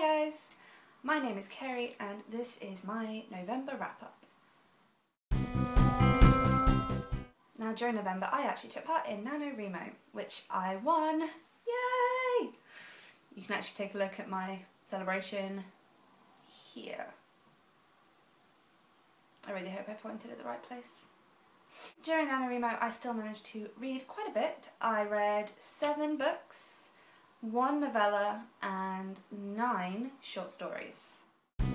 Hi guys, my name is Kerry and this is my November wrap-up. Now during November I actually took part in NaNoWriMo, which I won! Yay! You can actually take a look at my celebration here. I really hope I pointed at the right place. During NaNoWriMo I still managed to read quite a bit. I read 7 books, 1 novella and 9 short stories. Now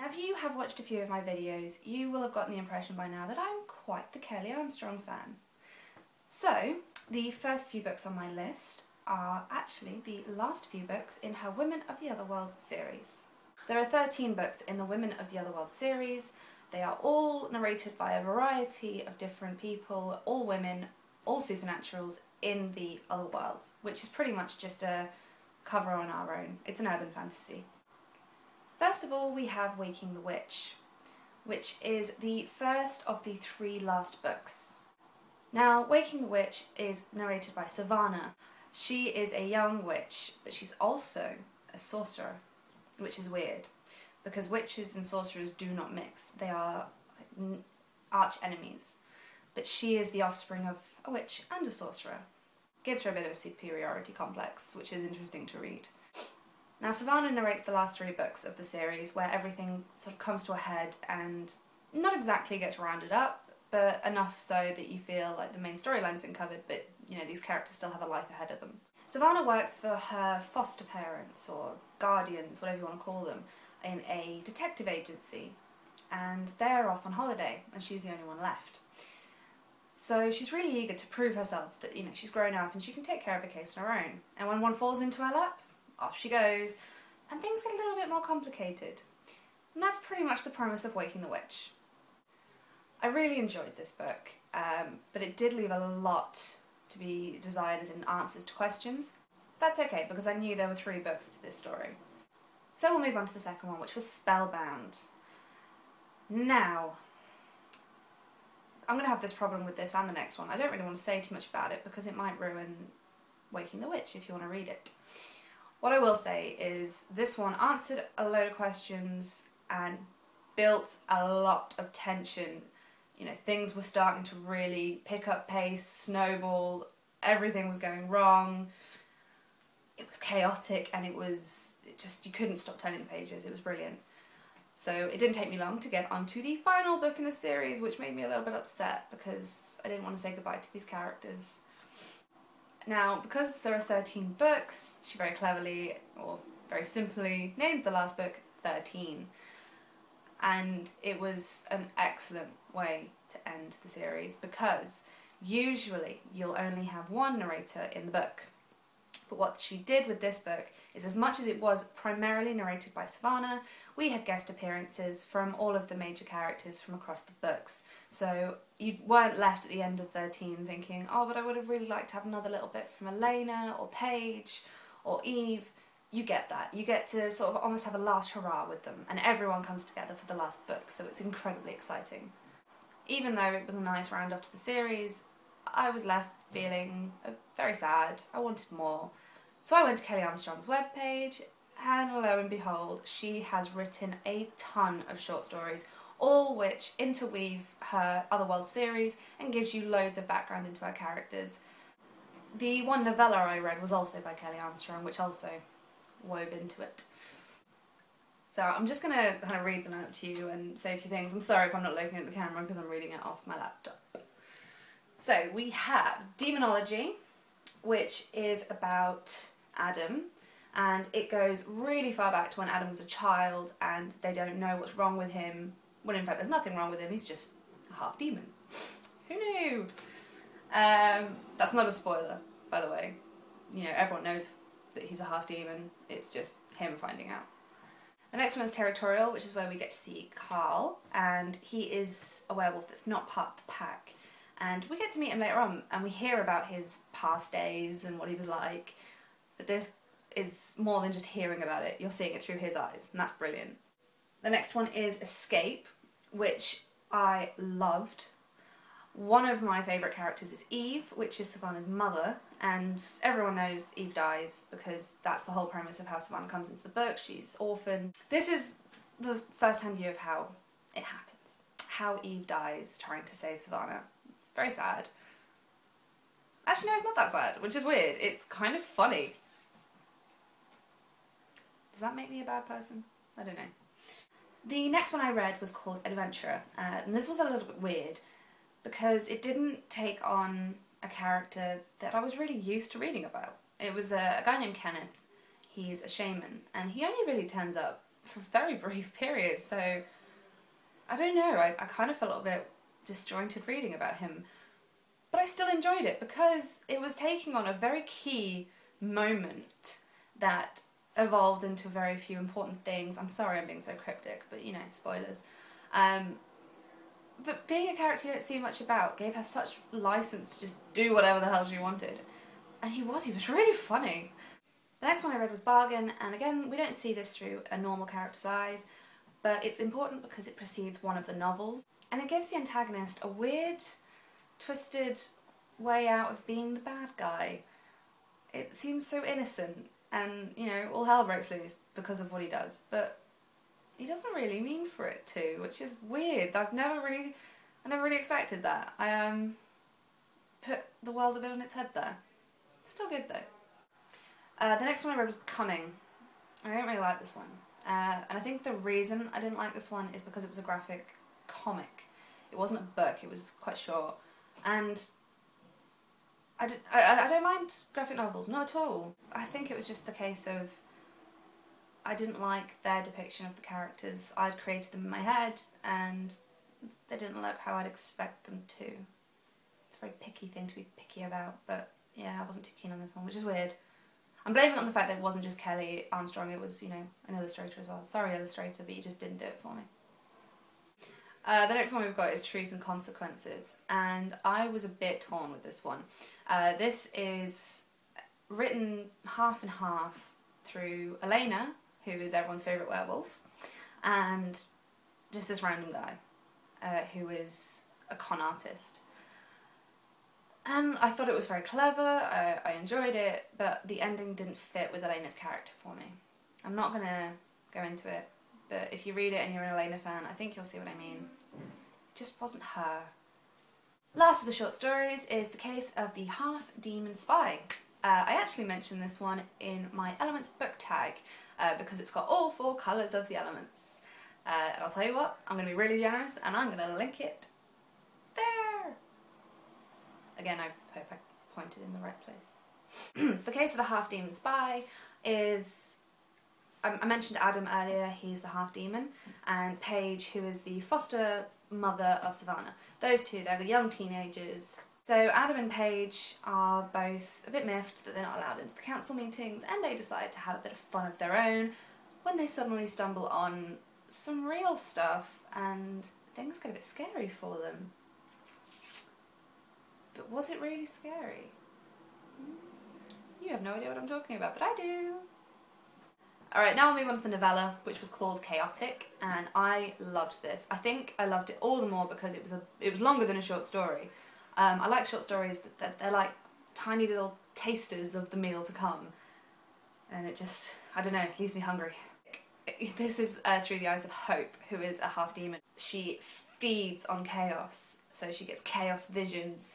if you have watched a few of my videos, you will have gotten the impression by now that I'm quite the Kelly Armstrong fan. So the first few books on my list are actually the last few books in her Women of the Otherworld series. There are 13 books in the Women of the Otherworld series. They are all narrated by a variety of different people, all women, all supernaturals in the Otherworld, which is pretty much just a cover on our own. It's an urban fantasy. First of all, we have Waking the Witch, which is the first of the 3 last books. Now, Waking the Witch is narrated by Savannah. She is a young witch, but she's also a sorcerer, which is weird, because witches and sorcerers do not mix. They are arch enemies. But she is the offspring of a witch and a sorcerer. Gives her a bit of a superiority complex, which is interesting to read. Now Savannah narrates the last 3 books of the series where everything sort of comes to a head and not exactly gets rounded up, but enough so that you feel like the main storyline's been covered, but you know, these characters still have a life ahead of them. Savannah works for her foster parents, or guardians, whatever you want to call them, in a detective agency, and they're off on holiday and she's the only one left. So she's really eager to prove herself that, you know, she's grown up and she can take care of a case on her own. And when one falls into her lap, off she goes, and things get a little bit more complicated. And that's pretty much the premise of Waking the Witch. I really enjoyed this book, but it did leave a lot to be desired as in answers to questions. That's okay, because I knew there were 3 books to this story. So we'll move on to the second one, which was SpellBound. Now, I'm going to have this problem with this and the next one. I don't really want to say too much about it because it might ruin Waking the Witch if you want to read it. What I will say is this one answered a load of questions and built a lot of tension. You know, things were starting to really pick up pace, snowball, everything was going wrong. It was chaotic and it just, you couldn't stop turning the pages. It was brilliant. So it didn't take me long to get onto the final book in the series, which made me a little bit upset because I didn't want to say goodbye to these characters. Now, because there are 13 books, she very cleverly, or very simply, named the last book 13. And it was an excellent way to end the series because usually you'll only have 1 narrator in the book. But what she did with this book is, as much as it was primarily narrated by Savannah, we had guest appearances from all of the major characters from across the books. So you weren't left at the end of 13 thinking, oh, but I would have really liked to have another little bit from Elena or Paige or Eve. You get that. You get to sort of almost have a last hurrah with them, and everyone comes together for the last book, so it's incredibly exciting. Even though it was a nice round off to the series, I was left feeling very sad. I wanted more. So I went to Kelly Armstrong's webpage, and lo and behold, she has written a ton of short stories, all which interweave her Otherworld series and gives you loads of background into her characters. The one novella I read was also by Kelly Armstrong, which also wove into it. So I'm just going to kind of read them out to you and say a few things. I'm sorry if I'm not looking at the camera because I'm reading it off my laptop. So we have Demonology, which is about Adam, and it goes really far back to when Adam was a child and they don't know what's wrong with him. Well, in fact, there's nothing wrong with him, he's just a half demon. Who knew? That's not a spoiler, by the way. You know, everyone knows that he's a half demon, it's just him finding out. The next one is Territorial, which is where we get to see Carl, and he is a werewolf that's not part of the pack. And we get to meet him later on, and we hear about his past days and what he was like, but this is more than just hearing about it, you're seeing it through his eyes, and that's brilliant. The next one is Escape, which I loved. One of my favourite characters is Eve, which is Savannah's mother, and everyone knows Eve dies because that's the whole premise of how Savannah comes into the book. She's orphaned. This is the first-hand view of how it happens. How Eve dies trying to save Savannah. It's very sad. Actually, no, it's not that sad, which is weird. It's kind of funny. Does that make me a bad person? I don't know. The next one I read was called Adventurer, and this was a little bit weird because it didn't take on a character that I was really used to reading about. It was a guy named Kenneth. He's a shaman, and he only really turns up for a very brief period, so I don't know, I kind of felt a little bit disjointed reading about him. But I still enjoyed it because it was taking on a very key moment that evolved into very few important things. I'm sorry I'm being so cryptic, but you know, spoilers. But being a character you don't see much about gave her such license to just do whatever the hell she wanted. And he was really funny. The next one I read was Bargain, and again, we don't see this through a normal character's eyes, but it's important because it precedes one of the novels. And it gives the antagonist a weird, twisted way out of being the bad guy. It seems so innocent, and, you know, all hell breaks loose because of what he does, but he doesn't really mean for it to, which is weird. I never really expected that. I put the world a bit on its head there. Still good though. The next one I read was Becoming. I don't really like this one. And I think the reason I didn't like this one is because it was a graphic comic. It wasn't a book, it was quite short. And I don't mind graphic novels, not at all. I think it was just the case of I didn't like their depiction of the characters. I'd created them in my head and they didn't look how I'd expect them to. It's a very picky thing to be picky about, but yeah, I wasn't too keen on this one, which is weird. I'm blaming it on the fact that it wasn't just Kelly Armstrong, it was, you know, an illustrator as well. Sorry, illustrator, but you just didn't do it for me. The next one we've got is Truth and Consequences, and I was a bit torn with this one. This is written half and half through Elena, who is everyone's favourite werewolf, and just this random guy who is a con artist. And I thought it was very clever, I enjoyed it, but the ending didn't fit with Elena's character for me. I'm not going to go into it, but if you read it and you're an Elena fan, I think you'll see what I mean. It just wasn't her. Last of the short stories is The Case of the Half-Demon Spy. I actually mentioned this one in my Elements book tag because it's got all 4 colours of the elements. And I'll tell you what, I'm going to be really generous and I'm going to link it there. Again, I hope I pointed in the right place. The Case of the Half-Demon Spy is... I mentioned Adam earlier, he's the half-demon, and Paige, who is the foster mother of Savannah. Those two, they're young teenagers. So Adam and Paige are both a bit miffed that they're not allowed into the council meetings, and they decide to have a bit of fun of their own when they suddenly stumble on some real stuff and things get a bit scary for them. But was it really scary? You have no idea what I'm talking about, but I do. Alright, now I'll move on to the novella, which was called Chaotic, and I loved this. I think I loved it all the more because it was longer than a short story. I like short stories, but they're like tiny little tasters of the meal to come. And it just, I don't know, leaves me hungry. This is through the eyes of Hope, who is a half-demon. She feeds on chaos, so she gets chaos visions,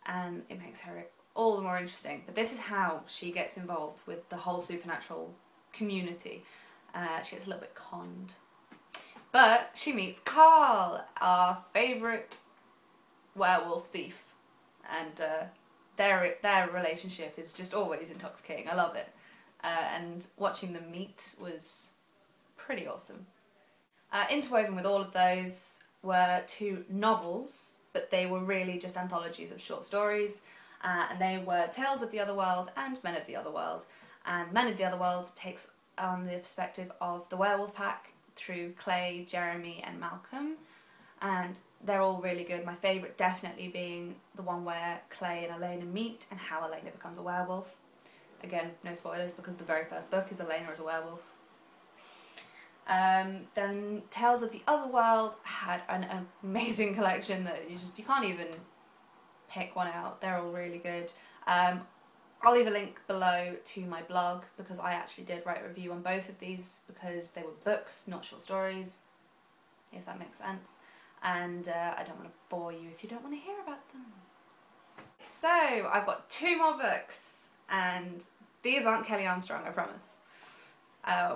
and it makes her all the more interesting. But this is how she gets involved with the whole supernatural community. She gets a little bit conned. But she meets Carl, our favourite werewolf thief, and their relationship is just always intoxicating. I love it. And watching them meet was pretty awesome. Interwoven with all of those were 2 novels, but they were really just anthologies of short stories, and they were Tales of the Otherworld and Men of the Otherworld. And Men of the Otherworld takes on the perspective of the werewolf pack through Clay, Jeremy and Malcolm, and they're all really good. My favourite definitely being the one where Clay and Elena meet and how Elena becomes a werewolf. Again, no spoilers because the very first book is Elena as a werewolf. Then Tales of the Otherworld had an amazing collection that you can't even pick one out. They're all really good. I'll leave a link below to my blog because I actually did write a review on both of these because they were books, not short stories, if that makes sense. And I don't want to bore you if you don't want to hear about them. So I've got 2 more books, and these aren't Kelly Armstrong, I promise.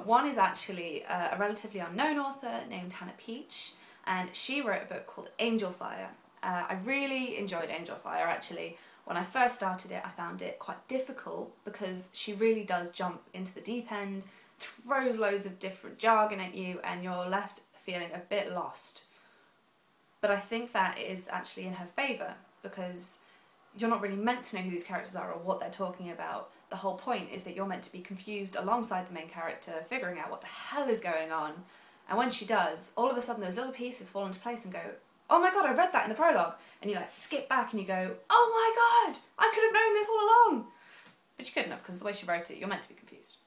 One is actually a relatively unknown author named Hannah Peach, and she wrote a book called Angelfire. I really enjoyed Angelfire actually. When I first started it, I found it quite difficult because she really does jump into the deep end, throws loads of different jargon at you, and you're left feeling a bit lost. But I think that is actually in her favour because you're not really meant to know who these characters are or what they're talking about. The whole point is that you're meant to be confused alongside the main character, figuring out what the hell is going on. And when she does, all of a sudden those little pieces fall into place and go, oh my god, I read that in the prologue. And you like skip back and you go, oh my god, I could have known this all along. But you couldn't have, because the way she wrote it, you're meant to be confused.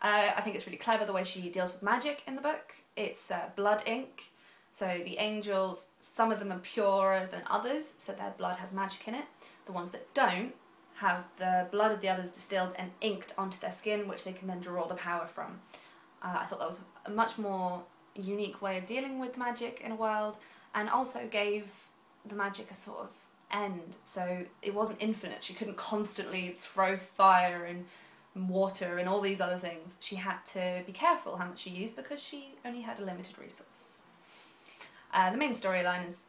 I think it's really clever the way she deals with magic in the book. It's blood ink. So the angels, some of them are purer than others, so their blood has magic in it. The ones that don't have the blood of the others distilled and inked onto their skin, which they can then draw the power from. I thought that was a much more unique way of dealing with magic in a world, and also gave the magic a sort of end. So it wasn't infinite. She couldn't constantly throw fire and water and all these other things. She had to be careful how much she used because she only had a limited resource. The main storyline is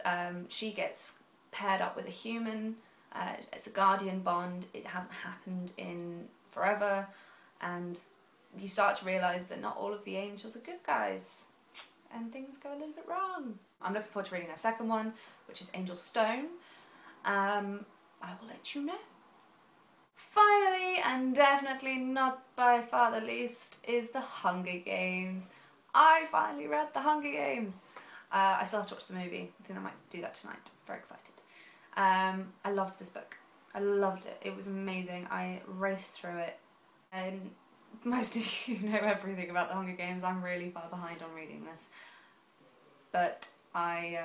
she gets paired up with a human. It's a guardian bond. It hasn't happened in forever, and you start to realise that not all of the angels are good guys, and things go a little bit wrong. I'm looking forward to reading her second one, which is Angel Stone. I will let you know. Finally, and definitely not by far the least, is The Hunger Games. I finally read The Hunger Games. I still have to watch the movie. I think I might do that tonight. Very excited. I loved this book. I loved it. It was amazing. I raced through it. And most of you know everything about The Hunger Games. I'm really far behind on reading this. But I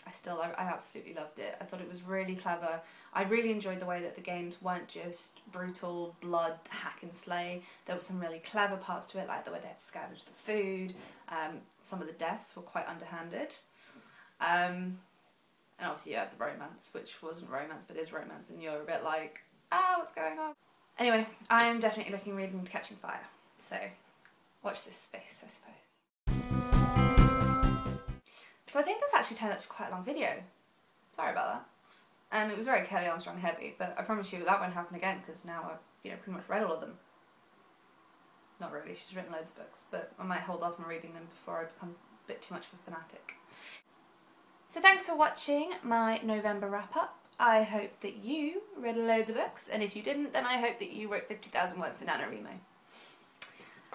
absolutely loved it. I thought it was really clever. I really enjoyed the way that the games weren't just brutal blood hack and slay. There were some really clever parts to it, like the way they had to scavenge the food. Some of the deaths were quite underhanded. And obviously you had the romance, which wasn't romance but is romance, and you're a bit like, what's going on? Anyway, I'm definitely looking really into Catching Fire, so watch this space, I suppose. So I think this actually turned out to be quite a long video. Sorry about that. And it was very Kelly Armstrong heavy, but I promise you that won't happen again because now I've pretty much read all of them. Not really, she's written loads of books, but I might hold off on reading them before I become a bit too much of a fanatic. So thanks for watching my November wrap-up. I hope that you read loads of books, and if you didn't, then I hope that you wrote 50,000 words for NaNoWriMo.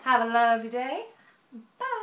Have a lovely day. Bye!